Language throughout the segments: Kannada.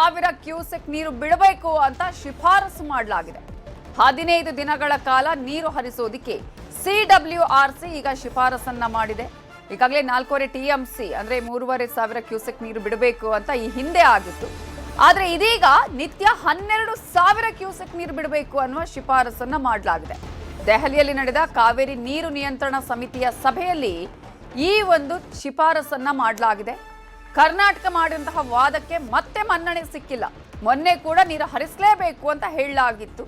ಸಾವಿರ ಕ್ಯೂಸೆಕ್ ನೀರು ಬಿಡಬೇಕು ಅಂತ ಶಿಫಾರಸು ಮಾಡಲಾಗಿದೆ. 15 ದಿನಗಳ ಕಾಲ ನೀರು ಹರಿಸೋದಿಕ್ಕೆ CWRC ಈಗ ಶಿಫಾರಸನ್ನ ಮಾಡಿದೆ. ಈಗಾಗಲೇ 4.5 TMC ಅಂದ್ರೆ 3,500 ಕ್ಯೂಸೆಕ್ ನೀರು ಬಿಡಬೇಕು ಅಂತ ಈ ಹಿಂದೆ ಆಗಿತ್ತು. ಆದ್ರೆ ಇದೀಗ ನಿತ್ಯ 12,000 ಕ್ಯೂಸೆಕ್ ನೀರು ಬಿಡಬೇಕು ಅನ್ನುವ ಶಿಫಾರಸನ್ನ ಮಾಡಲಾಗಿದೆ. ದೆಹಲಿಯಲ್ಲಿ ನಡೆದ ಕಾವೇರಿ ನೀರು ನಿಯಂತ್ರಣ ಸಮಿತಿಯ ಸಭೆಯಲ್ಲಿ ಈ ಒಂದು ಶಿಫಾರಸನ್ನ ಮಾಡಲಾಗಿದೆ. ಕರ್ನಾಟಕ ಮಾಡಿದಂತಹ ವಾದಕ್ಕೆ ಮತ್ತೆ ಮನ್ನಣೆ ಸಿಕ್ಕಿಲ್ಲ. ಮೊನ್ನೆ ಕೂಡ ನೀರು ಹರಿಸಲೇಬೇಕು ಅಂತ ಹೇಳಲಾಗಿತ್ತು.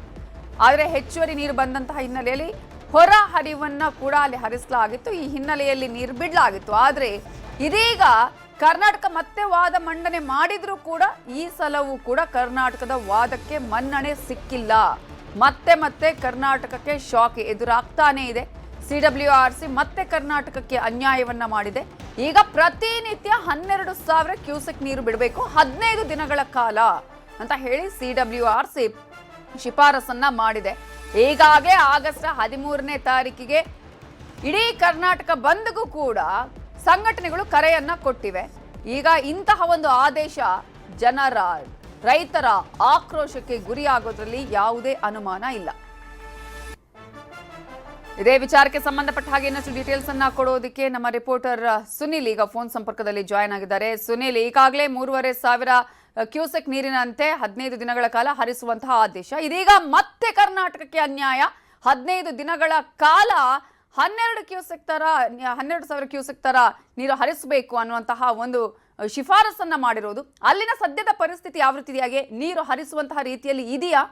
ಆದರೆ ಹೆಚ್ಚುವರಿ ನೀರು ಬಂದಂತಹ ಹಿನ್ನೆಲೆಯಲ್ಲಿ ಹೊರ ಹರಿವನ್ನ ಕೂಡ ಅಲ್ಲಿ ಹರಿಸಲಾಗಿತ್ತು. ಈ ಹಿನ್ನೆಲೆಯಲ್ಲಿ ನೀರು ಬಿಡಲಾಗಿತ್ತು. ಆದರೆ ಇದೀಗ ಕರ್ನಾಟಕ ಮತ್ತೆ ವಾದ ಮಂಡನೆ ಮಾಡಿದ್ರೂ ಕೂಡ ಈ ಸಲವೂ ಕೂಡ ಕರ್ನಾಟಕದ ವಾದಕ್ಕೆ ಮನ್ನಣೆ ಸಿಕ್ಕಿಲ್ಲ. ಮತ್ತೆ ಕರ್ನಾಟಕಕ್ಕೆ ಶಾಕ್ ಎದುರಾಗ್ತಾನೆ ಇದೆ. CWRC ಮತ್ತೆ ಕರ್ನಾಟಕಕ್ಕೆ ಅನ್ಯಾಯವನ್ನ ಮಾಡಿದೆ. ಈಗ ಪ್ರತಿನಿತ್ಯ 12,000 ಕ್ಯೂಸೆಕ್ ನೀರು ಬಿಡಬೇಕು 15 ದಿನಗಳ ಕಾಲ ಅಂತ ಹೇಳಿ CWRC ಶಿಫಾರಸನ್ನ ಮಾಡಿದೆ. ಈಗಾಗಲೇ ಆಗಸ್ಟ್ 13ನೇ ತಾರೀಕಿಗೆ ಇಡೀ ಕರ್ನಾಟಕ ಬಂದ್ಗೂ ಕೂಡ ಸಂಘಟನೆಗಳು ಕರೆಯನ್ನ ಕೊಟ್ಟಿವೆ. ಈಗ ಇಂತಹ ಒಂದು ಆದೇಶ ರೈತರ ಆಕ್ರೋಶಕ್ಕೆ ಗುರಿಯಾಗೋದ್ರಲ್ಲಿ ಯಾವುದೇ ಅನುಮಾನ ಇಲ್ಲ. ಇದೇ ವಿಚಾರಕ್ಕೆ ಸಂಬಂಧಪಟ್ಟ ಹಾಗೆ ಇನ್ನಷ್ಟು ಡೀಟೇಲ್ಸ್ ಅನ್ನ ಕೊಡೋದಕ್ಕೆ ನಮ್ಮ ರಿಪೋರ್ಟರ್ ಸುನಿಲ್ ಈಗ ಫೋನ್ ಸಂಪರ್ಕದಲ್ಲಿ ಜಾಯ್ನ್ ಆಗಿದ್ದಾರೆ. ಸುನಿಲ್, ಈಗಾಗಲೇ 3,500 ಕ್ಯೂಸೆಕ್ ನೀರಿನಂತೆ 15 ದಿನಗಳ ಕಾಲ ಹರಿಸುವಂತಹ ಆದೇಶ, ಇದೀಗ ಮತ್ತೆ ಕರ್ನಾಟಕಕ್ಕೆ ಅನ್ಯಾಯ. 15 ದಿನಗಳ ಕಾಲ 12,000 ಕ್ಯೂಸೆಕ್ ತರ ನೀರು ಹರಿಸಬೇಕು ಅನ್ನುವಂತಹ ಒಂದು ಶಿಫಾರಸನ್ನ ಮಾಡಿರೋದು. ಅಲ್ಲಿನ ಸದ್ಯದ ಪರಿಸ್ಥಿತಿ ಯಾವ ರೀತಿಯಾಗಿ ನೀರು ಹರಿಸುವಂತಹ ರೀತಿಯಲ್ಲಿ ಇದೆಯಾ?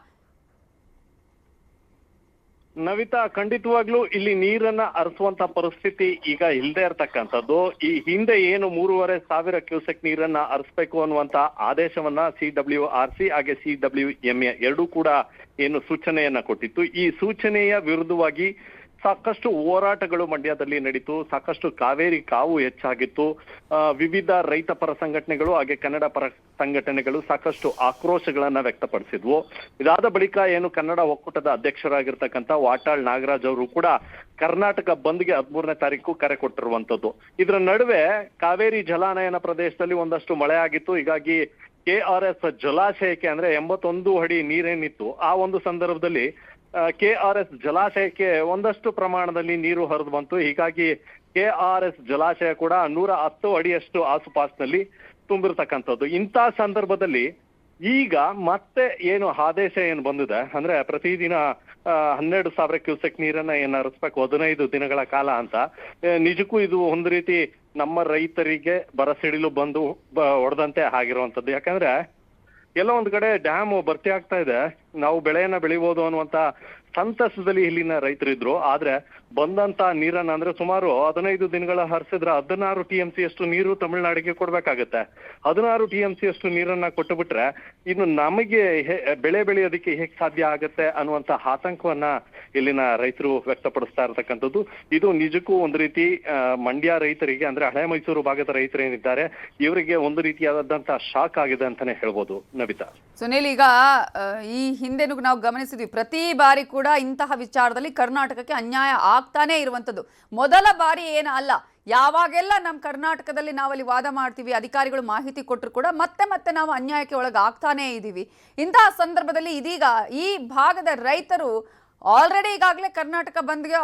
ನವಿತಾ, ಖಂಡಿತವಾಗ್ಲೂ ಇಲ್ಲಿ ನೀರನ್ನ ಹರಿಸುವಂತ ಪರಿಸ್ಥಿತಿ ಈಗ ಇಲ್ಲದೆ ಇರತಕ್ಕಂಥದ್ದು. ಈ ಹಿಂದೆ ಏನು 3,500 ಕ್ಯೂಸೆಕ್ ನೀರನ್ನ ಹರಿಸಬೇಕು ಅನ್ನುವಂತ ಆದೇಶವನ್ನ CWRC ಹಾಗೆ CWMA ಎರಡೂ ಕೂಡ ಏನು ಸೂಚನೆಯನ್ನ ಕೊಟ್ಟಿತ್ತು. ಈ ಸೂಚನೆಯ ವಿರುದ್ಧವಾಗಿ ಸಾಕಷ್ಟು ಹೋರಾಟಗಳು ಮಂಡ್ಯದಲ್ಲಿ ನಡೀತು. ಸಾಕಷ್ಟು ಕಾವೇರಿ ಕಾವು ಹೆಚ್ಚಾಗಿತ್ತು. ವಿವಿಧ ರೈತ ಪರ ಸಂಘಟನೆಗಳು ಹಾಗೆ ಕನ್ನಡ ಪರ ಸಂಘಟನೆಗಳು ಸಾಕಷ್ಟು ಆಕ್ರೋಶಗಳನ್ನ ವ್ಯಕ್ತಪಡಿಸಿದ್ವು. ಇದಾದ ಬಳಿಕ ಏನು ಕನ್ನಡ ಒಕ್ಕೂಟದ ಅಧ್ಯಕ್ಷರಾಗಿರ್ತಕ್ಕಂಥ ವಾಟಾಳ್ ನಾಗರಾಜ್ ಅವರು ಕೂಡ ಕರ್ನಾಟಕ ಬಂದ್ಗೆ 13ನೇ ತಾರೀಕು ಕರೆ ಕೊಟ್ಟಿರುವಂತದ್ದು. ಇದರ ನಡುವೆ ಕಾವೇರಿ ಜಲಾನಯನ ಪ್ರದೇಶದಲ್ಲಿ ಒಂದಷ್ಟು ಮಳೆ ಆಗಿತ್ತು. ಹೀಗಾಗಿ KRS ಜಲಾಶಯಕ್ಕೆ ಅಂದ್ರೆ 81 ಅಡಿ ನೀರೇನಿತ್ತು, ಆ ಒಂದು ಸಂದರ್ಭದಲ್ಲಿ KRS ಜಲಾಶಯಕ್ಕೆ ಒಂದಷ್ಟು ಪ್ರಮಾಣದಲ್ಲಿ ನೀರು ಹರಿದು ಬಂತು. ಹೀಗಾಗಿ KRS ಜಲಾಶಯ ಕೂಡ 110 ಅಡಿಯಷ್ಟು ಆಸುಪಾಸಿನಲ್ಲಿ ತುಂಬಿರ್ತಕ್ಕಂಥದ್ದು. ಇಂಥ ಸಂದರ್ಭದಲ್ಲಿ ಈಗ ಮತ್ತೆ ಏನು ಆದೇಶ ಏನು ಬಂದಿದೆ ಅಂದ್ರೆ ಪ್ರತಿದಿನ 12,000 ಕ್ಯೂಸೆಕ್ ನೀರನ್ನ ಏನು ಹರಿಸ್ಬೇಕು 15 ದಿನಗಳ ಕಾಲ ಅಂತ. ನಿಜಕ್ಕೂ ಇದು ಒಂದು ರೀತಿ ನಮ್ಮ ರೈತರಿಗೆ ಬರಸಿಡಿಲು ಬಂದು ಹೊಡೆದಂತೆ ಆಗಿರುವಂತದ್ದು. ಯಾಕಂದ್ರೆ ಎಲ್ಲೋ ಒಂದ್ ಕಡೆ ಡ್ಯಾಮ್ ಭರ್ತಿ ಆಗ್ತಾ ಇದೆ, ನಾವು ಬೆಳೆಯನ್ನ ಬೆಳಿಬಹುದು ಅನ್ನುವಂತ ಸಂತಸದಲ್ಲಿ ಇಲ್ಲಿನ ರೈತರಿದ್ರು. ಆದ್ರೆ ಬಂದಂತ ನೀರನ್ನ ಅಂದ್ರೆ ಸುಮಾರು 15 ದಿನಗಳ ಹರಿಸಿದ್ರೆ 16 TMC ಅಷ್ಟು ನೀರು ತಮಿಳುನಾಡಿಗೆ ಕೊಡ್ಬೇಕಾಗತ್ತೆ. 16 TMC ಅಷ್ಟು ನೀರನ್ನ ಕೊಟ್ಟು ಬಿಟ್ರೆ ಇನ್ನು ನಮಗೆ ಬೆಳೆ ಬೆಳೆಯೋದಕ್ಕೆ ಹೇಗೆ ಸಾಧ್ಯ ಆಗತ್ತೆ ಅನ್ನುವಂತ ಆತಂಕವನ್ನ ಇಲ್ಲಿನ ರೈತರು ವ್ಯಕ್ತಪಡಿಸ್ತಾ ಇರತಕ್ಕಂಥದ್ದು. ಇದು ನಿಜಕ್ಕೂ ಒಂದು ರೀತಿ ಮಂಡ್ಯ ರೈತರಿಗೆ ಅಂದ್ರೆ ಹಳೆ ಮೈಸೂರು ಭಾಗದ ರೈತರೇನಿದ್ದಾರೆ ಇವರಿಗೆ ಒಂದು ರೀತಿಯಾದಂತಹ ಶಾಕ್ ಆಗಿದೆ ಅಂತಾನೆ ಹೇಳ್ಬೋದು. ನವಿತಾ, ಸುನಿಲ್, ಈಗ ಈ ಹಿಂದೆನೂ ನಾವು ಗಮನಿಸಿದ್ವಿ, ಪ್ರತಿ ಬಾರಿ ಕೂಡ ಇಂತಹ ವಿಚಾರದಲ್ಲಿ ಕರ್ನಾಟಕಕ್ಕೆ ಅನ್ಯಾಯ ಆಗ್ತಾನೆ ಇರುವಂತದ್ದು. ಮೊದಲ ಬಾರಿ ಏನು ಅಲ್ಲ. ಯಾವಾಗೆಲ್ಲ ನಮ್ಮ ಕರ್ನಾಟಕದಲ್ಲಿ ನಾವಲ್ಲಿ ವಾದ ಮಾಡ್ತೀವಿ, ಅಧಿಕಾರಿಗಳು ಮಾಹಿತಿ ಕೊಟ್ಟರು ಕೂಡ ಮತ್ತೆ ನಾವು ಅನ್ಯಾಯಕ್ಕೆ ಒಳಗಾಗ್ತಾನೆ ಇದ್ದೀವಿ. ಇಂತಹ ಸಂದರ್ಭದಲ್ಲಿ ಇದೀಗ ಈ ಭಾಗದ ರೈತರು ಆಲ್ರೆಡಿ ಈಗಾಗಲೇ ಕರ್ನಾಟಕ ಬಂದ್ಗೆ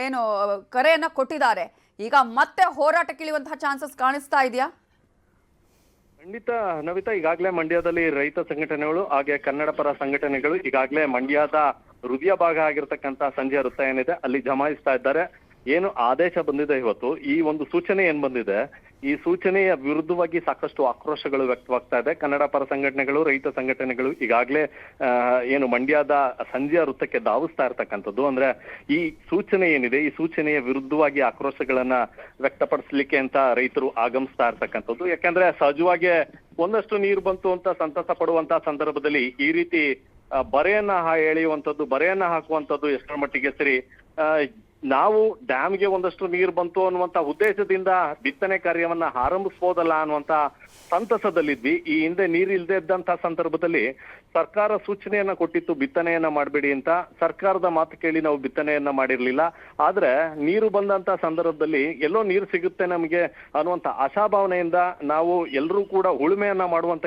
ಏನು ಕರೆಯನ್ನ ಕೊಟ್ಟಿದ್ದಾರೆ. ಈಗ ಮತ್ತೆ ಹೋರಾಟಕ್ಕಿಳಿಯುವಂತಹ ಚಾನ್ಸಸ್ ಕಾಣಿಸ್ತಾ ಇದೆಯಾ? ಖಂಡಿತ ನವಿತಾ, ಈಗಾಗಲೇ ಮಂಡ್ಯದಲ್ಲಿ ರೈತ ಸಂಘಟನೆಗಳು ಹಾಗೆ ಕನ್ನಡ ಪರ ಸಂಘಟನೆಗಳು ಈಗಾಗಲೇ ಮಂಡ್ಯದ ಹೃದಯ ಭಾಗ ಆಗಿರ್ತಕ್ಕಂಥ ಸಂಜೆ ವೃತ್ತ ಏನಿದೆ ಅಲ್ಲಿ ಜಮಾಯಿಸ್ತಾ ಇದ್ದಾರೆ. ಏನು ಆದೇಶ ಬಂದಿದೆ ಇವತ್ತು, ಈ ಒಂದು ಸೂಚನೆ ಏನ್ ಬಂದಿದೆ, ಈ ಸೂಚನೆಯ ವಿರುದ್ಧವಾಗಿ ಸಾಕಷ್ಟು ಆಕ್ರೋಶಗಳು ವ್ಯಕ್ತವಾಗ್ತಾ ಇದೆ. ಕನ್ನಡ ಪರ ಸಂಘಟನೆಗಳು ರೈತ ಸಂಘಟನೆಗಳು ಈಗಾಗಲೇ ಏನು ಮಂಡ್ಯದ ಸಂಜೆ ವೃತ್ತಕ್ಕೆ ಧಾವಿಸ್ತಾ ಇರ್ತಕ್ಕಂಥದ್ದು. ಅಂದ್ರೆ ಈ ಸೂಚನೆ ಏನಿದೆ ಈ ಸೂಚನೆಯ ವಿರುದ್ಧವಾಗಿ ಆಕ್ರೋಶಗಳನ್ನ ವ್ಯಕ್ತಪಡಿಸ್ಲಿಕ್ಕೆ ಅಂತ ರೈತರು ಆಗಮಿಸ್ತಾ ಇರ್ತಕ್ಕಂಥದ್ದು. ಯಾಕಂದ್ರೆ ಸಹಜವಾಗಿ ಒಂದಷ್ಟು ನೀರು ಬಂತು ಅಂತ ಸಂತಸ ಪಡುವಂತ ಸಂದರ್ಭದಲ್ಲಿ ಈ ರೀತಿ ಬರೆಯನ್ನ ಎಳೆಯುವಂಥದ್ದು, ಬರೆಯನ್ನ ಹಾಕುವಂಥದ್ದು ಎಷ್ಟರ ಮಟ್ಟಿಗೆ ಸರಿ. ನಾವು ಡ್ಯಾಮ್ಗೆ ಒಂದಷ್ಟು ನೀರು ಬಂತು ಅನ್ನುವಂತ ಉದ್ದೇಶದಿಂದ ಬಿತ್ತನೆ ಕಾರ್ಯವನ್ನ ಆರಂಭಿಸಬಹುದಲ್ಲ ಅನ್ನುವಂತ ಸಂತಸದಲ್ಲಿದ್ವಿ. ಈ ಹಿಂದೆ ನೀರು ಇಲ್ಲದೆ ಇದ್ದಂತ ಸಂದರ್ಭದಲ್ಲಿ ಸರ್ಕಾರ ಸೂಚನೆಯನ್ನ ಕೊಟ್ಟಿತ್ತು ಬಿತ್ತನೆಯನ್ನ ಮಾಡಬೇಡಿ ಅಂತ. ಸರ್ಕಾರದ ಮಾತು ಕೇಳಿ ನಾವು ಬಿತ್ತನೆಯನ್ನ ಮಾಡಿರ್ಲಿಲ್ಲ. ಆದ್ರೆ ನೀರು ಬಂದಂತ ಸಂದರ್ಭದಲ್ಲಿ ಎಲ್ಲೋ ನೀರು ಸಿಗುತ್ತೆ ನಮಗೆ ಅನ್ನುವಂತ ಆಶಾಭಾವನೆಯಿಂದ ನಾವು ಎಲ್ಲರೂ ಕೂಡ ಉಳುಮೆಯನ್ನ ಮಾಡುವಂತ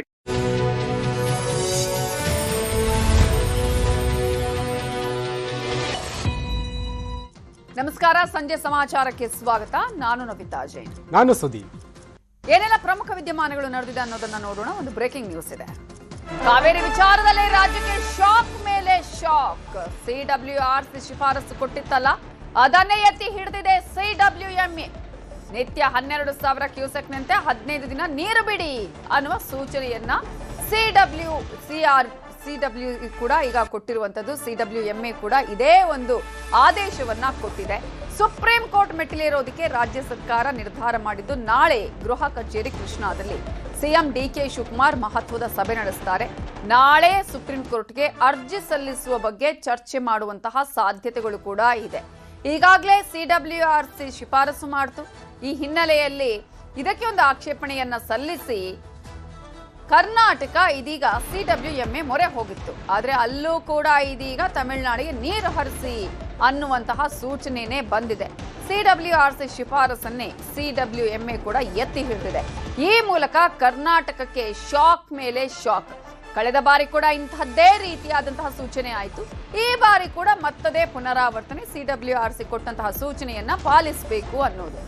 ನಮಸ್ಕಾರ, ಸಂಜೆ ಸಮಾಚಾರಕ್ಕೆ ಸ್ವಾಗತ. ನಾನು ನವಿತಾ ಜೈನ್. ನಾನು ಸುದೀಪ್. ಏನೆಲ್ಲ ಪ್ರಮುಖ ವಿದ್ಯಮಾನಗಳು ನಡೆದಿದೆ ಅನ್ನೋದನ್ನ ನೋಡೋಣ. ಒಂದು ಬ್ರೇಕಿಂಗ್ ನ್ಯೂಸ್ ಇದೆ. ಕಾವೇರಿ ವಿಚಾರದಲ್ಲಿ ರಾಜ್ಯಕ್ಕೆ ಶಾಕ್ ಮೇಲೆ ಶಾಕ್. ಸಿಡಬ್ಲ್ಯೂಆರ್ಸಿ ಶಿಫಾರಸು ಕೊಟ್ಟಿತ್ತಲ್ಲ, ಅದನ್ನೇ ಎತ್ತಿ ಹಿಡಿದಿದೆ ಸಿಡಬ್ಲ್ಯೂಎಂಎ. ನಿತ್ಯ 12,000 ಕ್ಯೂಸೆಕ್ನಂತೆ 15 ದಿನ ನೀರು ಬಿಡಿ ಅನ್ನುವ ಸೂಚನೆಯನ್ನ ಸಿಡಬ್ಲ್ಯೂ ಕೂಡ ಈಗ ಕೊಟ್ಟಿರುವಂತದ್ದು. ಸಿಡಬ್ಲ್ಯೂಎಂಎ ಕೂಡ ಇದೇ ಒಂದು ಆದೇಶವನ್ನ ಕೊಟ್ಟಿದೆ. ಸುಪ್ರೀಂ ಕೋರ್ಟ್ ಮೆಟ್ಟಿಲೇರೋದಕ್ಕೆ ರಾಜ್ಯ ಸರ್ಕಾರ ನಿರ್ಧಾರ ಮಾಡಿದ್ದು. ನಾಳೆ ಗೃಹ ಕಚೇರಿ ಕೃಷ್ಣಾದಲ್ಲಿ ಸಿಎಂ ಡಿಕೆ ಶಿವಕುಮಾರ್ ಮಹತ್ವದ ಸಭೆ ನಡೆಸುತ್ತಾರೆ. ನಾಳೆ ಸುಪ್ರೀಂ ಕೋರ್ಟ್ಗೆ ಅರ್ಜಿ ಸಲ್ಲಿಸುವ ಬಗ್ಗೆ ಚರ್ಚೆ ಮಾಡುವಂತಹ ಸಾಧ್ಯತೆಗಳು ಕೂಡ ಇದೆ. ಈಗಾಗಲೇ ಸಿಡಬ್ಲ್ಯೂಆರ್ಸಿ ಶಿಫಾರಸು ಮಾಡಿತು. ಈ ಹಿನ್ನೆಲೆಯಲ್ಲಿ ಇದಕ್ಕೆ ಒಂದು ಆಕ್ಷೇಪಣೆಯನ್ನ ಸಲ್ಲಿಸಿ ಕರ್ನಾಟಕ ಇದೀಗ ಸಿಡಬ್ಲ್ಯೂಎಂಎ ಮೊರೆ ಹೋಗಿತ್ತು. ಆದರೆ ಅಲ್ಲೂ ಕೂಡ ಇದೀಗ ತಮಿಳುನಾಡಿಗೆ ನೀರು ಹರಿಸಿ ಅನ್ನುವಂತಹ ಸೂಚನೆನೇ ಬಂದಿದೆ. ಸಿಡಬ್ಲ್ಯೂಆರ್ಸಿ ಶಿಫಾರಸನ್ನೇ ಸಿಡಬ್ಲ್ಯೂಎಂಎ ಕೂಡ ಎತ್ತಿ ಹಿಡಿದಿದೆ. ಈ ಮೂಲಕ ಕರ್ನಾಟಕಕ್ಕೆ ಶಾಕ್ ಮೇಲೆ ಶಾಕ್. ಕಳೆದ ಬಾರಿ ಕೂಡ ಇಂತಹದ್ದೇ ರೀತಿಯಾದಂತಹ ಸೂಚನೆ ಆಯಿತು. ಈ ಬಾರಿ ಕೂಡ ಮತ್ತದೇ ಪುನರಾವರ್ತನೆ. ಸಿಡಬ್ಲ್ಯೂಆರ್ಸಿ ಕೊಟ್ಟಂತಹ ಸೂಚನೆಯನ್ನ ಪಾಲಿಸಬೇಕು ಅನ್ನೋದು.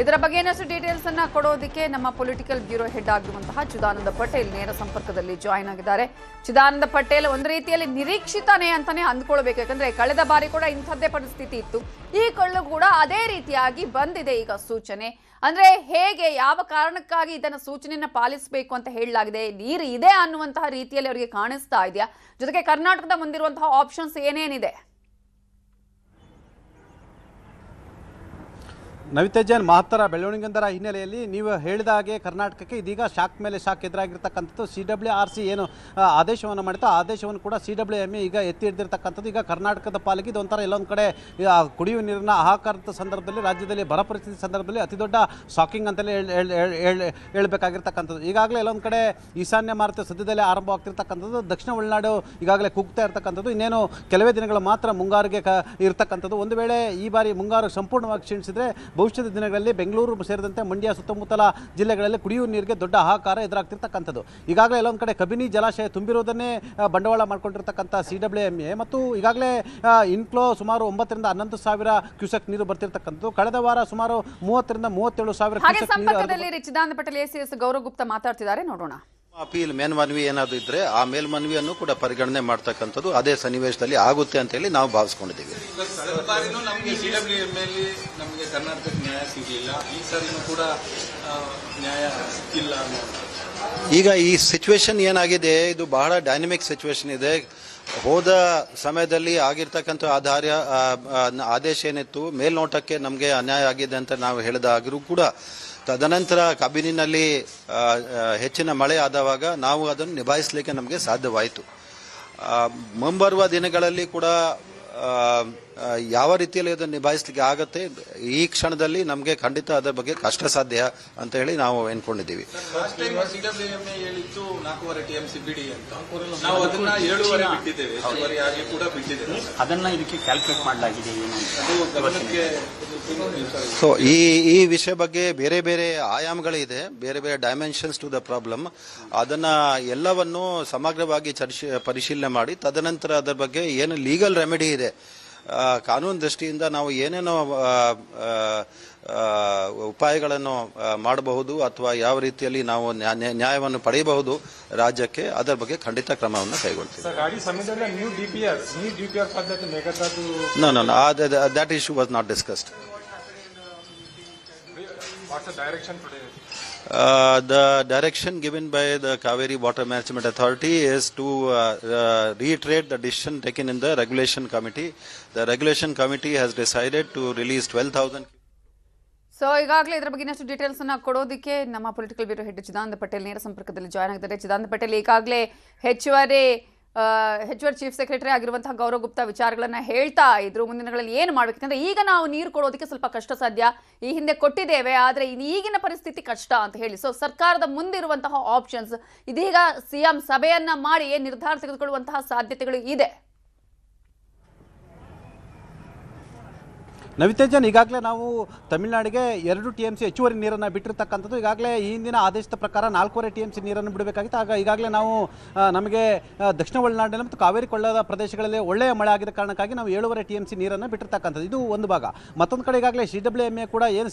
ಇದರ ಬಗ್ಗೆ ಇನ್ನಷ್ಟು ಡೀಟೇಲ್ಸ್ ಅನ್ನ ಕೊಡೋದಕ್ಕೆ ನಮ್ಮ ಪೊಲಿಟಿಕಲ್ ಬ್ಯೂರೋ ಹೆಡ್ ಆಗಿರುವಂತಹ ಚಿದಾನಂದ ಪಟೇಲ್ ನೇರ ಸಂಪರ್ಕದಲ್ಲಿ ಜಾಯಿನ್ ಆಗಿದ್ದಾರೆ. ಚಿದಾನಂದ ಪಟೇಲ್, ಒಂದು ರೀತಿಯಲ್ಲಿ ನಿರೀಕ್ಷಿತನೇ ಅಂತಾನೆ ಅಂದ್ಕೊಳ್ಬೇಕು. ಯಾಕಂದ್ರೆ ಕಳೆದ ಬಾರಿ ಕೂಡ ಇಂಥದ್ದೇ ಪರಿಸ್ಥಿತಿ ಇತ್ತು. ಈ ಕೊಳ್ಳು ಕೂಡ ಅದೇ ರೀತಿಯಾಗಿ ಬಂದಿದೆ ಈಗ ಸೂಚನೆ. ಅಂದ್ರೆ ಹೇಗೆ, ಯಾವ ಕಾರಣಕ್ಕಾಗಿ ಇದನ್ನ ಸೂಚನೆಯನ್ನ ಪಾಲಿಸಬೇಕು ಅಂತ ಹೇಳಲಾಗಿದೆ? ನೀರು ಇದೆ ಅನ್ನುವಂತಹ ರೀತಿಯಲ್ಲಿ ಅವರಿಗೆ ಕಾಣಿಸ್ತಾ ಇದೆಯಾ? ಜೊತೆಗೆ ಕರ್ನಾಟಕದ ಮುಂದಿರುವಂತಹ ಆಪ್ಷನ್ಸ್ ಏನೇನಿದೆ? ನವಿತಾ ಜೈನ್, ಮಹತ್ತರ ಬೆಳವಣಿಗೆಯೊಂದರ ಹಿನ್ನೆಲೆಯಲ್ಲಿ ನೀವು ಹೇಳಿದ ಹಾಗೆ ಕರ್ನಾಟಕಕ್ಕೆ ಇದೀಗ ಶಾಕ್ ಮೇಲೆ ಶಾಕ್ ಎದುರಾಗಿರ್ತಕ್ಕಂಥದ್ದು. ಸಿಡಬ್ಲ್ಯೂಆರ್ಸಿ ಏನು ಆದೇಶವನ್ನು ಮಾಡಿತ್ತು, ಆ ಆದೇಶವನ್ನು ಕೂಡ ಸಿಡಬ್ಲ್ಯೂಎಂಎ ಈಗ ಎತ್ತಿ ಹಿಡಿದಿರ್ತಕ್ಕಂಥದ್ದು. ಈಗ ಕರ್ನಾಟಕದ ಪಾಲಿಗೆ ಇದೊಂಥರ ಎಲ್ಲೊಂದು ಕಡೆ ಕುಡಿಯುವ ನೀರಿನ ಹಾಹಾಕಾರದ ಸಂದರ್ಭದಲ್ಲಿ, ರಾಜ್ಯದಲ್ಲಿ ಬರ ಪರಿಸ್ಥಿತಿ ಸಂದರ್ಭದಲ್ಲಿ ಅತಿ ದೊಡ್ಡ ಶಾಕಿಂಗ್ ಅಂತಲೇ ಹೇಳಬೇಕಾಗಿರ್ತಕ್ಕಂಥದ್ದು. ಈಗಾಗಲೇ ಎಲ್ಲೊಂದು ಕಡೆ ಈಶಾನ್ಯ ಮಾರುತ ಸದ್ಯದಲ್ಲೇ ಆರಂಭವಾಗ್ತಿರ್ತಕ್ಕಂಥದ್ದು. ದಕ್ಷಿಣ ಒಳನಾಡು ಈಗಾಗಲೇ ಕುಗ್ತಾ ಇರ್ತಕ್ಕಂಥದ್ದು. ಇನ್ನೇನು ಕೆಲವೇ ದಿನಗಳು ಮಾತ್ರ ಮುಂಗಾರಿಗೆ ಇರ್ತಕ್ಕಂಥದ್ದು. ಒಂದು ವೇಳೆ ಈ ಬಾರಿ ಮುಂಗಾರು ಸಂಪೂರ್ಣವಾಗಿ ಕ್ಷೀಣಿಸಿದರೆ ಭವಿಷ್ಯದ ದಿನಗಳಲ್ಲಿ ಬೆಂಗಳೂರು ಸೇರಿದಂತೆ ಮಂಡ್ಯ ಸುತ್ತಮುತ್ತಲ ಜಿಲ್ಲೆಗಳಲ್ಲಿ ಕುಡಿಯುವ ನೀರಿಗೆ ದೊಡ್ಡ ಹಾಹಾಕಾರ ಎದುರಾಗ್ತಿರ್ತಕ್ಕಂಥದ್ದು. ಈಗಾಗಲೇ ಎಲ್ಲೊಂದು ಕಡೆ ಕಬಿನಿ ಜಲಾಶಯ ತುಂಬಿರುವುದನ್ನೇ ಬಂಡವಾಳ ಮಾಡಿಕೊಂಡಿರ್ತಕ್ಕಂಥ ಸಿಡಬ್ಲ್ಯೂಎಂಎ ಮತ್ತು ಈಗಾಗಲೇ ಇನ್ಫ್ಲೋ ಸುಮಾರು 9,000 ರಿಂದ 11,000 ಕ್ಯೂಸೆಕ್ ನೀರು ಬರ್ತಿರ್ತಕ್ಕಂಥದ್ದು. ಕಳೆದ ವಾರ ಸುಮಾರು 30,000 ರಿಂದ 37,000 ಕ್ಯೂಸೆಕ್ ನೀರು. ಚಿದಾನಂದ ಪಟೇಲ್, ಎಸಿಎಸ್ ಗೌರವ್ ಗುಪ್ತಾ ಮಾತಾಡ್ತಿದ್ದಾರೆ, ನೋಡೋಣ. ಅಪೀಲ್ ಮೇಲ್ಮನವಿ ಏನಾದ್ರು ಇದ್ರೆ ಆ ಮೇಲ್ಮನವಿಯನ್ನು ಕೂಡ ಪರಿಗಣನೆ ಮಾಡ್ತಕ್ಕಂಥದ್ದು ಅದೇ ಸನ್ನಿವೇಶದಲ್ಲಿ ಆಗುತ್ತೆ ಅಂತ ಹೇಳಿ ನಾವು ಭಾವಿಸ್ಕೊಂಡಿದ್ದೀವಿ. ನಮಗೆ ಸಿಡಬ್ಲ್ಯೂಎಂಎಲ್ಲಿ ನಮಗೆ ಕರ್ನಾಟಕಕ್ಕೆ ನ್ಯಾಯ ಸಿಗಲಿಲ್ಲ, ಈ ಸರಿನೂ ಕೂಡ ನ್ಯಾಯ ಸಿಕ್ಕಿಲ್ಲ. ಈಗ ಈ ಸಿಚುವೇಶನ್ ಏನಾಗಿದೆ, ಇದು ಬಹಳ ಡೈನಮಿಕ್ ಸಿಚುವೇಶನ್ ಇದೆ. ಹೋದ ಸಮಯದಲ್ಲಿ ಆಗಿರ್ತಕ್ಕಂಥ ಆದೇಶ ಏನಿತ್ತು, ಮೇಲ್ನೋಟಕ್ಕೆ ನಮಗೆ ಅನ್ಯಾಯ ಆಗಿದೆ ಅಂತ ನಾವು ಹೇಳಿದಾದರೂ ಕೂಡ ತದನಂತರ ಕಬಿನಿನಲ್ಲಿ ಹೆಚ್ಚಿನ ಮಳೆ ಆದವಾಗ ನಾವು ಅದನ್ನು ನಿಭಾಯಿಸಲಿಕ್ಕೆ ನಮಗೆ ಸಾಧ್ಯವಾಯಿತು. ಮುಂಬರುವ ದಿನಗಳಲ್ಲಿ ಕೂಡ ಯಾವ ರೀತಿಯಲ್ಲಿ ಅದನ್ನು ನಿಭಾಯಿಸಲಿಕ್ಕೆ ಆಗುತ್ತೆ, ಈ ಕ್ಷಣದಲ್ಲಿ ನಮಗೆ ಖಂಡಿತ ಅದರ ಬಗ್ಗೆ ಕಷ್ಟ ಸಾಧ್ಯ ಅಂತ ಹೇಳಿ ನಾವು ಎನ್ಕೊಂಡಿದ್ದೀವಿ. ಸಿಡಬ್ಲ್ಯೂಎಂಎ ಹೇಳಿತ್ತು 4.5 TMC ಬಿಡಿ ಅಂತ, ನಾವು ಅದನ್ನ 7.5 ಬಿಟ್ಟಿದ್ದೇವೆ. ಕೂಡ ಬಿಟ್ಟಿದ್ದೇವೆ. ಅದನ್ನ ಇದಕ್ಕೆ ಕ್ಯಾಲ್ಕುಲೇಟ್ ಮಾಡಲಾಗಿದೆ. ಸೊ ಈ ವಿಷಯ ಬಗ್ಗೆ ಬೇರೆ ಬೇರೆ ಆಯಾಮಗಳಿದೆ, ಬೇರೆ ಬೇರೆ ಡೈಮೆನ್ಷನ್ಸ್ ಟು ದ ಪ್ರಾಬ್ಲಮ್. ಅದನ್ನ ಎಲ್ಲವನ್ನು ಸಮಗ್ರವಾಗಿ ಪರಿಶೀಲನೆ ಮಾಡಿ ತದನಂತರ ಅದರ ಬಗ್ಗೆ ಏನು ಲೀಗಲ್ ರೆಮಿಡಿ ಇದೆ, ಕಾನೂನು ದೃಷ್ಟಿಯಿಂದ ನಾವು ಏನೇನೋ ಉಪಾಯಗಳನ್ನು ಮಾಡಬಹುದು ಅಥವಾ ಯಾವ ರೀತಿಯಲ್ಲಿ ನಾವು ನ್ಯಾಯವನ್ನು ಪಡೆಯಬಹುದು ರಾಜ್ಯಕ್ಕೆ, ಅದರ ಬಗ್ಗೆ ಖಂಡಿತ ಕ್ರಮವನ್ನು ಕೈಗೊಳ್ತೀವಿ. No, that issue was not discussed. What's the direction today? The direction given by the Kaveri Water Management Authority is to reiterate the decision taken in the Regulation Committee. The Regulation Committee has decided to release 12,000. So ಈಗಾಗಲೇ ಇದರ ಬಗ್ಗೆ ಇನ್ನಷ್ಟು ಡೀಟೇಲ್ಸ್ ಅನ್ನ ಕೊಡೋದಕ್ಕೆ ನಮ್ಮ political bureau head Chidananda Patel ನೇರ ಸಂಪರ್ಕದಲ್ಲಿ ಜಾಯ್ನ್ ಆಗಿದ್ದಾರೆ. ಚಿದಾನಂದ ಪಟೇಲ್, ಈಗಾಗಲೇ ಹೆಚ್ಚುವರಿ ಚೀಫ್ ಸೆಕ್ರೆಟರಿ ಆಗಿರುವಂತಹ ಗೌರವ್ ಗುಪ್ತಾ ವಿಚಾರಗಳನ್ನ ಹೇಳ್ತಾ ಇದ್ರು. ಮುಂದಿನ ದಿನಗಳಲ್ಲಿ ಏನು ಮಾಡಬೇಕಂದ್ರೆ, ಈಗ ನಾವು ನೀರು ಕೊಡೋದಕ್ಕೆ ಸ್ವಲ್ಪ ಕಷ್ಟ ಸಾಧ್ಯ, ಈ ಹಿಂದೆ ಕೊಟ್ಟಿದ್ದೇವೆ, ಆದರೆ ಈಗಿನ ಪರಿಸ್ಥಿತಿ ಕಷ್ಟ ಅಂತ ಹೇಳಿ. ಸೊ ಸರ್ಕಾರದ ಮುಂದಿರುವಂತಹ ಆಪ್ಷನ್ಸ್, ಇದೀಗ ಸಿಎಂ ಸಭೆಯನ್ನ ಮಾಡಿ ನಿರ್ಧಾರ ತೆಗೆದುಕೊಳ್ಳುವಂತಹ ಸಾಧ್ಯತೆಗಳು ಇದೆ. ನವಿತೇಜನ್, ಈಗಾಗಲೇ ನಾವು ತಮಿಳುನಾಡಿಗೆ 2 TMC ಹೆಚ್ಚುವರಿ ನೀರನ್ನು ಬಿಟ್ಟಿರ್ತಕ್ಕಂಥದ್ದು. ಈಗಾಗಲೇ ಈ ಹಿಂದಿನ ಆದೇಶದ ಪ್ರಕಾರ 4.5 TMC ನೀರನ್ನು ಬಿಡಬೇಕಾಗಿತ್ತು. ಆಗ ಈಗಾಗಲೇ ನಾವು ನಮಗೆ ದಕ್ಷಿಣ ಒಳನಾಡಿನಲ್ಲಿ ಮತ್ತು ಕಾವೇರಿ ಕೊಳ್ಳದ ಪ್ರದೇಶಗಳಲ್ಲಿ ಒಳ್ಳೆಯ ಮಳೆ ಆಗಿದ್ದ ಕಾರಣಕ್ಕಾಗಿ ನಾವು 7.5 TMC ನೀರನ್ನು ಬಿಟ್ಟಿರ್ತಕ್ಕಂಥದ್ದು. ಇದು ಒಂದು ಭಾಗ. ಮತ್ತೊಂದು ಕಡೆ ಈಗಾಗಲೇ CWMA ಕೂಡ ಏನು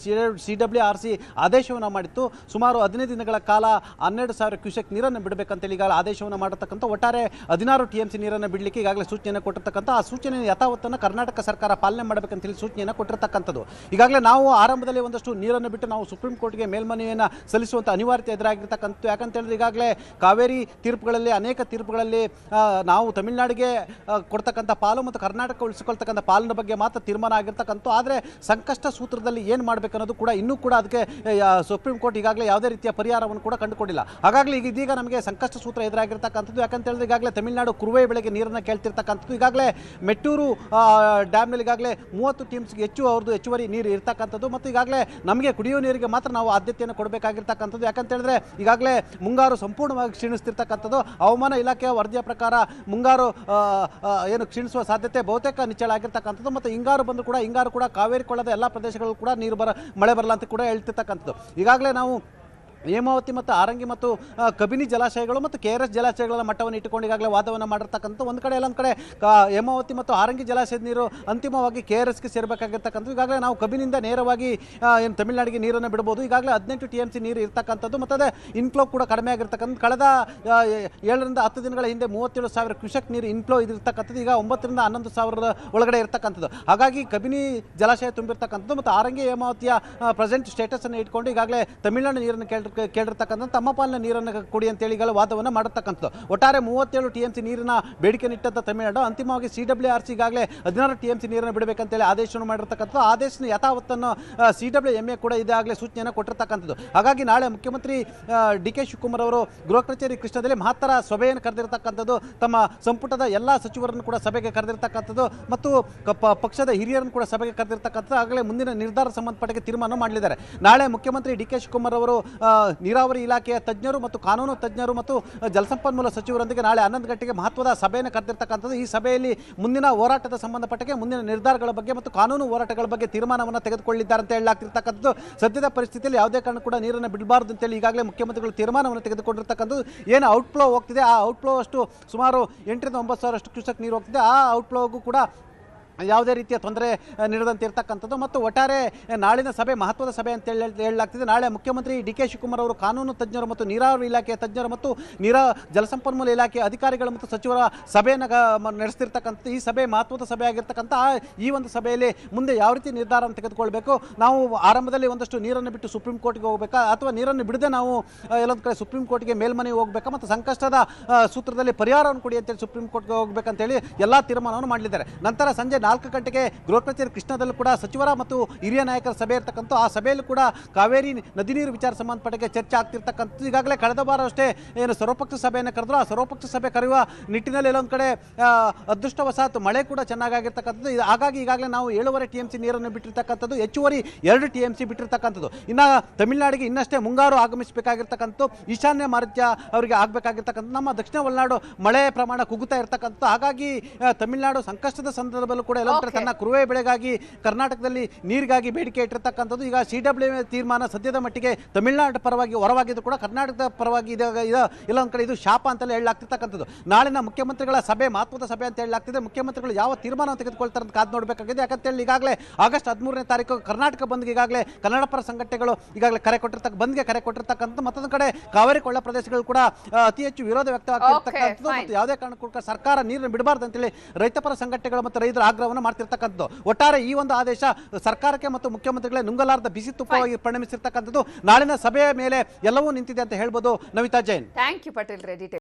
CWRC ಆದೇಶವನ್ನು ಮಾಡಿತ್ತು, ಸುಮಾರು 15 ದಿನಗಳ ಕಾಲ 12,000 ಕ್ಯೂಸೆಕ್ ನೀರನ್ನು ಬಿಡಬೇಕಂತೇಳಿ ಈಗಾಗಲೇ ಆದೇಶವನ್ನು ಮಾಡಿರ್ತಕ್ಕಂಥ ಒಟ್ಟಾರೆ 16 TMC ನೀರನ್ನು ಬಿಡಲಿಕ್ಕೆ ಈಗಾಗಲೇ ಸೂಚನೆಯನ್ನು ಕೊಟ್ಟಿರ್ತಕ್ಕಂಥ ಆ ಸೂಚನೆ ಯಥಾವತ್ತನ್ನು ಕರ್ನಾಟಕ ಸರ್ಕಾರ ಪಾಲನೆ ಮಾಡಬೇಕಂತೇಳಿ ಸೂಚನೆಯನ್ನು ಕೊಟ್ಟಿರ್ತಕ್ಕಂಥದ್ದು. ಈಗಾಗಲೇ ನಾವು ಆರಂಭದಲ್ಲಿ ಒಂದಷ್ಟು ನೀರನ್ನು ಬಿಟ್ಟು ನಾವು ಸುಪ್ರೀಂ ಕೋರ್ಟ್ಗೆ ಮೇಲ್ಮನವಿಯನ್ನು ಸಲ್ಲಿಸುವಂಥ ಅನಿವಾರ್ಯತೆ ಎದುರಾಗಿರ್ತಕ್ಕಂಥ. ಯಾಕಂತ ಹೇಳಿದ್ರೆ ಈಗಾಗಲೇ ಕಾವೇರಿ ತೀರ್ಪುಗಳಲ್ಲಿ ಅನೇಕ ತೀರ್ಪುಗಳಲ್ಲಿ ನಾವು ತಮಿಳುನಾಡಿಗೆ ಕೊಡ್ತಕ್ಕಂಥ ಪಾಲು ಮತ್ತು ಕರ್ನಾಟಕ ಉಳಿಸಿಕೊಳ್ತಕ್ಕಂಥ ಪಾಲಿನ ಬಗ್ಗೆ ಮಾತ್ರ ತೀರ್ಮಾನ ಆಗಿರ್ತಕ್ಕಂಥ. ಆದರೆ ಸಂಕಷ್ಟ ಸೂತ್ರದಲ್ಲಿ ಏನು ಮಾಡಬೇಕನ್ನೋದು ಕೂಡ ಇನ್ನೂ ಕೂಡ ಅದಕ್ಕೆ ಸುಪ್ರೀಂ ಕೋರ್ಟ್ ಈಗಾಗಲೇ ಯಾವುದೇ ರೀತಿಯ ಪರಿಹಾರವನ್ನು ಕೂಡ ಕಂಡುಕೊಂಡಿಲ್ಲ. ಹಾಗಾಗಿ ಇದೀಗ ನಮಗೆ ಸಂಕಷ್ಟ ಸೂತ್ರ ಎದುರಾಗಿರ್ತಕ್ಕಂಥದ್ದು. ಯಾಕಂತ ಹೇಳಿದ್ರೆ ಈಗಾಗಲೇ ತಮಿಳುನಾಡು ಕುರುವೆ ಬೆಳೆಗೆ ನೀರನ್ನು ಕೇಳ್ತಿರ್ತಕ್ಕಂಥದ್ದು. ಈಗಾಗಲೇ ಮೆಟ್ಟೂರು ಡ್ಯಾಮ್ನಲ್ಲಿ ಈಗಾಗಲೇ 30 TMCಗೆ ಹೆಚ್ಚು ಅವ್ರದ್ದು ಹೆಚ್ಚುವರಿ ನೀರು ಇರ್ತಕ್ಕಂಥದ್ದು. ಮತ್ತು ಈಗಾಗಲೇ ನಮಗೆ ಕುಡಿಯುವ ನೀರಿಗೆ ಮಾತ್ರ ನಾವು ಆದ್ಯತೆಯನ್ನು ಕೊಡಬೇಕಾಗಿರ್ತಕ್ಕಂಥದ್ದು. ಯಾಕಂತ ಹೇಳಿದ್ರೆ ಈಗಾಗಲೇ ಮುಂಗಾರು ಸಂಪೂರ್ಣವಾಗಿ ಕ್ಷೀಣಿಸ್ತಿರ್ತಕ್ಕಂಥದ್ದು. ಹವಾಮಾನ ಇಲಾಖೆಯ ವರದಿಯ ಪ್ರಕಾರ ಮುಂಗಾರು ಏನು ಕ್ಷೀಣಿಸುವ ಸಾಧ್ಯತೆ ಬಹುತೇಕ ನಿಚ್ಚಳ ಆಗಿರ್ತಕ್ಕಂಥದ್ದು. ಮತ್ತು ಹಿಂಗಾರು ಬಂದರೂ ಕೂಡ ಹಿಂಗಾರು ಕೂಡ ಕಾವೇರಿ ಕೊಳ್ಳದ ಎಲ್ಲ ಪ್ರದೇಶಗಳು ಕೂಡ ಮಳೆ ಬರಲ್ಲ ಅಂತ ಕೂಡ ಹೇಳ್ತಿರ್ತಕ್ಕಂಥದ್ದು. ಈಗಾಗಲೇ ನಾವು ಹೇಮಾವತಿ ಮತ್ತು ಆರಂಗಿ ಮತ್ತು ಕಬಿನಿ ಜಲಾಶಯಗಳು ಮತ್ತು KRS ಜಲಾಶಯಗಳ ಮಟ್ಟವನ್ನು ಇಟ್ಟುಕೊಂಡು ಈಗಾಗಲೇ ವಾದವನ್ನು ಮಾಡಿರ್ತಕ್ಕಂಥ. ಒಂದು ಕಡೆ ಎಲ್ಲೊಂದು ಕಡೆ ಹೇಮಾವತಿ ಮತ್ತು ಆರಂಗಿ ಜಲಾಶಯದ ನೀರು ಅಂತಿಮವಾಗಿ KRSಗೆ ಸೇರಬೇಕಾಗಿರ್ತಕ್ಕಂಥದ್ದು. ಈಗಾಗಲೇ ನಾವು ಕಬಿನಿಂದ ನೇರವಾಗಿ ಏನು ತಮಿಳುನಾಡಿಗೆ ನೀರನ್ನು ಬಿಡ್ಬೋದು. ಈಗಾಗಲೇ 18 TMC ನೀರು ಇರ್ತಕ್ಕಂಥದ್ದು. ಮತ್ತು ಅದೇ ಇನ್ಫ್ಲೋ ಕೂಡ ಕಡಿಮೆ ಆಗಿರ್ತಕ್ಕಂಥ. ಕಳೆದ 7 ರಿಂದ 10 ದಿನಗಳ ಹಿಂದೆ 37,000 ಕ್ಯೂಸೆಕ್ ನೀರು ಇನ್ಫ್ಲೋ ಇದಿರ್ತಕ್ಕಂಥದ್ದು. ಈಗ 9 ರಿಂದ 11,000 ಒಳಗಡೆ ಇರ್ತಕ್ಕಂಥದ್ದು. ಹಾಗಾಗಿ ಕಬಿನಿ ಜಲಾಶಯ ತುಂಬಿರ್ತಕ್ಕಂಥದ್ದು ಮತ್ತು ಆರಂಗಿ ಹೇಮಾವತಿಯ ಪ್ರೆಸೆಂಟ್ ಸ್ಟೇಟಸ್ ಅನ್ನು ಇಟ್ಕೊಂಡು ಈಗಾಗಲೇ ತಮಿಳುನಾಡು ನೀರನ್ನು ಕೇಳಿರ್ತಕ್ಕಂಥ ತಮ್ಮ ಪಾಲಿನ ನೀರನ್ನು ಕೊಡಿ ಅಂತೇಳಿ ಈಗ ವಾದವನ್ನು ಮಾಡತಕ್ಕಂಥದ್ದು. ಒಟ್ಟಾರೆ 37 TMC ನೀರಿನ ಬೇಡಿಕೆ ಇಟ್ಟಂತ ತಮಿಳುನಾಡು ಅಂತಿಮವಾಗಿ CWRC ಈಗಾಗಲೇ 16 TMC ನೀರನ್ನು ಬಿಡಬೇಕಂತೇಳಿ ಆದೇಶವನ್ನು ಮಾಡಿರ್ತಕ್ಕಂಥದ್ದು. ಆದೇಶನ ಯಥಾವತ್ತನ್ನು CWMA ಕೂಡ ಇದಾಗಲೇ ಸೂಚನೆಯನ್ನು ಕೊಟ್ಟಿರ್ತಕ್ಕಂಥದ್ದು. ಹಾಗಾಗಿ ನಾಳೆ ಮುಖ್ಯಮಂತ್ರಿ DK ಶಿವಕುಮಾರ್ ಅವರು ಗೃಹ ಕಚೇರಿ ಕೃಷ್ಣದಲ್ಲಿ ಮಹತ್ತರ ಸಭೆಯನ್ನು ಕರೆದಿರ್ತಕ್ಕಂಥದ್ದು. ತಮ್ಮ ಸಂಪುಟದ ಎಲ್ಲ ಸಚಿವರನ್ನು ಕೂಡ ಸಭೆಗೆ ಕರೆದಿರ್ತಕ್ಕಂಥದ್ದು ಮತ್ತು ಪಕ್ಷದ ಹಿರಿಯರನ್ನು ಕೂಡ ಸಭೆಗೆ ಕರೆದಿರ್ತಕ್ಕಂಥದ್ದು. ಆಗಲೇ ಮುಂದಿನ ನಿರ್ಧಾರ ಸಂಬಂಧಪಟ್ಟ ತೀರ್ಮಾನ ಮಾಡಲಿದ್ದಾರೆ. ನಾಳೆ ಮುಖ್ಯಮಂತ್ರಿ DK ಶಿವಕುಮಾರ್ ಅವರು ನೀರಾವರಿ ಇಲಾಖೆಯ ತಜ್ಞರು ಮತ್ತು ಕಾನೂನು ತಜ್ಞರು ಮತ್ತು ಜಲಸಂಪನ್ಮೂಲ ಸಚಿವರೊಂದಿಗೆ ನಾಳೆ 11 ಗಂಟೆಗೆ ಮಹತ್ವದ ಸಭೆಯನ್ನು ಕರೆದಿರ್ತಕ್ಕಂಥದ್ದು. ಈ ಸಭೆಯಲ್ಲಿ ಮುಂದಿನ ಹೋರಾಟದ ಸಂಬಂಧಪಟ್ಟಕ್ಕೆ ಮುಂದಿನ ನಿರ್ಧಾರಗಳ ಬಗ್ಗೆ ಮತ್ತು ಕಾನೂನು ಹೋರಾಟಗಳ ಬಗ್ಗೆ ತೀರ್ಮಾನವನ್ನು ತೆಗೆದುಕೊಳ್ಳಿದ್ದಾರೆ ಅಂತ ಹೇಳಲಾಗ್ತಿರ್ತಕ್ಕಂಥದ್ದು. ಸದ್ಯದ ಪರಿಸ್ಥಿತಿಯಲ್ಲಿ ಯಾವುದೇ ಕಾರಣ ಕೂಡ ನೀರನ್ನು ಬಿಡಬಾರ್ದು ಅಂತೇಳಿ ಈಗಾಗಲೇ ಮುಖ್ಯಮಂತ್ರಿಗಳು ತೀರ್ಮಾನವನ್ನು ತೆಗೆದುಕೊಂಡಿರ್ತಕ್ಕಂಥದ್ದು. ಏನು ಔಟ್ಫ್ಲೋ ಹೋಗ್ತಿದೆ ಆ ಔಟ್ಫ್ಲೋ ಅಷ್ಟು ಸುಮಾರು 8 ರಿಂದ 9 ಸಾವಿರ ಕ್ಯೂಸೆಕ್ ನೀರು ಹೋಗ್ತಿದೆ. ಆ ಔಟ್ಫ್ಲೋಗೂ ಕೂಡ ಯಾವುದೇ ರೀತಿಯ ತೊಂದರೆ ನೀಡದಂತೆ ಇರ್ತಕ್ಕಂಥದ್ದು. ಮತ್ತು ಒಟ್ಟಾರೆ ನಾಳಿನ ಸಭೆ ಮಹತ್ವದ ಸಭೆ ಅಂತ ಹೇಳಲಾಗ್ತಿದೆ. ನಾಳೆ ಮುಖ್ಯಮಂತ್ರಿ DK ಶಿವಕುಮಾರ್ ಅವರು ಕಾನೂನು ತಜ್ಞರು ಮತ್ತು ನೀರಾವರಿ ಇಲಾಖೆಯ ತಜ್ಞರು ಮತ್ತು ಜಲಸಂಪನ್ಮೂಲ ಇಲಾಖೆಯ ಅಧಿಕಾರಿಗಳು ಮತ್ತು ಸಚಿವರ ಸಭೆಯನ್ನು ನಡೆಸ್ತಿರ್ತಕ್ಕಂಥ ಈ ಸಭೆ ಮಹತ್ವದ ಸಭೆ ಆಗಿರ್ತಕ್ಕಂಥ. ಈ ಒಂದು ಸಭೆಯಲ್ಲಿ ಮುಂದೆ ಯಾವ ರೀತಿ ನಿರ್ಧಾರವನ್ನು ತೆಗೆದುಕೊಳ್ಬೇಕು, ನಾವು ಆರಂಭದಲ್ಲಿ ಒಂದಷ್ಟು ನೀರನ್ನು ಬಿಟ್ಟು ಸುಪ್ರೀಂ ಕೋರ್ಟ್ಗೆ ಹೋಗಬೇಕಾ ಅಥವಾ ನೀರನ್ನು ಬಿಡದೆ ನಾವು ಎಲ್ಲೊಂದು ಕಡೆ ಸುಪ್ರೀಂ ಕೋರ್ಟ್ಗೆ ಮೇಲ್ಮನವಿ ಹೋಗಬೇಕಾ ಮತ್ತು ಸಂಕಷ್ಟದ ಸೂತ್ರದಲ್ಲಿ ಪರಿಹಾರವನ್ನು ಕೊಡಿ ಅಂತೇಳಿ ಸುಪ್ರೀಂ ಕೋರ್ಟ್ಗೆ ಹೋಗಬೇಕಂತೇಳಿ ಎಲ್ಲ ತೀರ್ಮಾನವನ್ನು ಮಾಡಲಿದ್ದಾರೆ. ನಂತರ ಸಂಜೆ 4 ಗಂಟೆಗೆ ಗೃಹ ಕಚೇರಿ ಕೃಷ್ಣದಲ್ಲೂ ಕೂಡ ಸಚಿವರ ಮತ್ತು ಹಿರಿಯ ನಾಯಕರ ಸಭೆ ಇರ್ತಕ್ಕಂಥ. ಆ ಸಭೆಯಲ್ಲೂ ಕೂಡ ಕಾವೇರಿ ನದಿ ನೀರು ವಿಚಾರ ಸಂಬಂಧಪಟ್ಟಕ್ಕೆ ಚರ್ಚೆ ಆಗ್ತಿರ್ತಕ್ಕಂಥದ್ದು. ಈಗಾಗಲೇ ಕಳೆದ ವಾರ ಅಷ್ಟೇ ಏನು ಸರ್ವಪಕ್ಷ ಸಭೆಯನ್ನು ಕರೆದ್ರು. ಆ ಸರ್ವಪಕ್ಷ ಸಭೆ ಕರೆಯುವ ನಿಟ್ಟಿನಲ್ಲಿ ಎಲ್ಲೊಂದು ಕಡೆ ಅದೃಷ್ಟವಶಾತ್ ಮಳೆ ಕೂಡ ಚೆನ್ನಾಗಿರ್ತಕ್ಕಂಥದ್ದು. ಹಾಗಾಗಿ ಈಗಾಗಲೇ ನಾವು 7.5 TMC ನೀರನ್ನು ಬಿಟ್ಟಿರ್ತಕ್ಕಂಥದ್ದು. ಹೆಚ್ಚುವರಿ 2 TMC ಬಿಟ್ಟಿರ್ತಕ್ಕಂಥದ್ದು. ಇನ್ನು ತಮಿಳುನಾಡಿಗೆ ಇನ್ನಷ್ಟೇ ಮುಂಗಾರು ಆಗಮಿಸಬೇಕಾಗಿರ್ತಕ್ಕಂಥದ್ದು. ಈಶಾನ್ಯ ಮಾರುತ್ಯ ಅವರಿಗೆ ಆಗಬೇಕಾಗಿರ್ತಕ್ಕಂಥ ನಮ್ಮ ದಕ್ಷಿಣ ಒಳನಾಡು ಮಳೆ ಪ್ರಮಾಣ ಕುಗ್ಗುತ್ತಾ ಇರ್ತಕ್ಕಂಥ. ಹಾಗಾಗಿ ತಮಿಳುನಾಡು ಸಂಕಷ್ಟದ ಸಂದರ್ಭದಲ್ಲೂ ಕೂಡ ತನ್ನ ಕುರುವೆ ಬೆಳೆಗಾಗಿ ಕರ್ನಾಟಕದಲ್ಲಿ ನೀರಿಗಾಗಿ ಬೇಡಿಕೆ ಇಟ್ಟಿರ್ತಕ್ಕಂಥದ್ದು. ಈಗ CWMA ತೀರ್ಮಾನ ಸದ್ಯದ ಮಟ್ಟಿಗೆ ತಮಿಳುನಾಡು ಪರವಾಗಿ ಹೊರವಾಗಿದ್ದು ಕೂಡ ಕರ್ನಾಟಕದ ಪರವಾಗಿ ಎಲ್ಲೊಂದು ಕಡೆ ಇದು ಶಾಪ ಅಂತಲೇ ಹೇಳಲಾಗ್ತಿರ್ತಕ್ಕಂಥದ್ದು. ನಾಳಿನ ಮುಖ್ಯಮಂತ್ರಿಗಳ ಸಭೆ ಮಹತ್ವದ ಸಭೆ ಅಂತ ಹೇಳಲಾಗ್ತಿದೆ. ಮುಖ್ಯಮಂತ್ರಿಗಳು ಯಾವ ತೀರ್ಮಾನ ತೆಗೆದುಕೊಳ್ತಾರೆ ಅಂತ ಕಾದು ನೋಡಬೇಕಾಗಿದೆ. ಯಾಕಂತೇಳಿ ಈಗಾಗಲೇ ಆಗಸ್ಟ್ 13ನೇ ತಾರೀಕು ಕರ್ನಾಟಕ ಬಂದ್ಗೆ ಈಗಾಗಲೇ ಕನ್ನಡ ಪರ ಸಂಘಟನೆಗಳು ಈಗಾಗಲೇ ಬಂದ್ಗೆ ಕರೆ ಕೊಟ್ಟಿರ್ತಕ್ಕಂಥ. ಮತ್ತೊಂದು ಕಡೆ ಕಾವೇರಿ ಕೊಳ್ಳ ಪ್ರದೇಶಗಳು ಕೂಡ ಅತಿ ಹೆಚ್ಚು ವಿರೋಧ ವ್ಯಕ್ತವಾಗಿರ್ತಕ್ಕಂಥದ್ದು. ಮತ್ತು ಯಾವುದೇ ಕಾರಣಕ್ಕೂ ಸರ್ಕಾರ ನೀರನ್ನು ಬಿಡಬಾರ್ದು ಅಂತೇಳಿ ರೈತಪರ ಸಂಘಟನೆಗಳು ಮತ್ತು ರೈತರ ಆಗ್ರಹವನ್ನು ಮಾಡ್ತಿರ್ತಕ್ಕಂಥದ್ದು. ಒಟ್ಟಾರೆ ಈ ಒಂದು ಆದೇಶ ಸರ್ಕಾರಕ್ಕೆ ಮತ್ತು ಮುಖ್ಯಮಂತ್ರಿಗಳೇ ನುಂಗಲಾರದ ಬಿಸಿ ತುಪ್ಪವಾಗಿ ಪರಿಣಮಿಸಿರ್ತಕ್ಕಂಥದ್ದು. ನಾಳಿನ ಸಭೆಯ ಮೇಲೆ ಎಲ್ಲವೂ ನಿಂತಿದೆ ಅಂತ ಹೇಳ್ಬೋದು. ನವಿತಾ ಜೈನ್. Thank you Patel Reddy.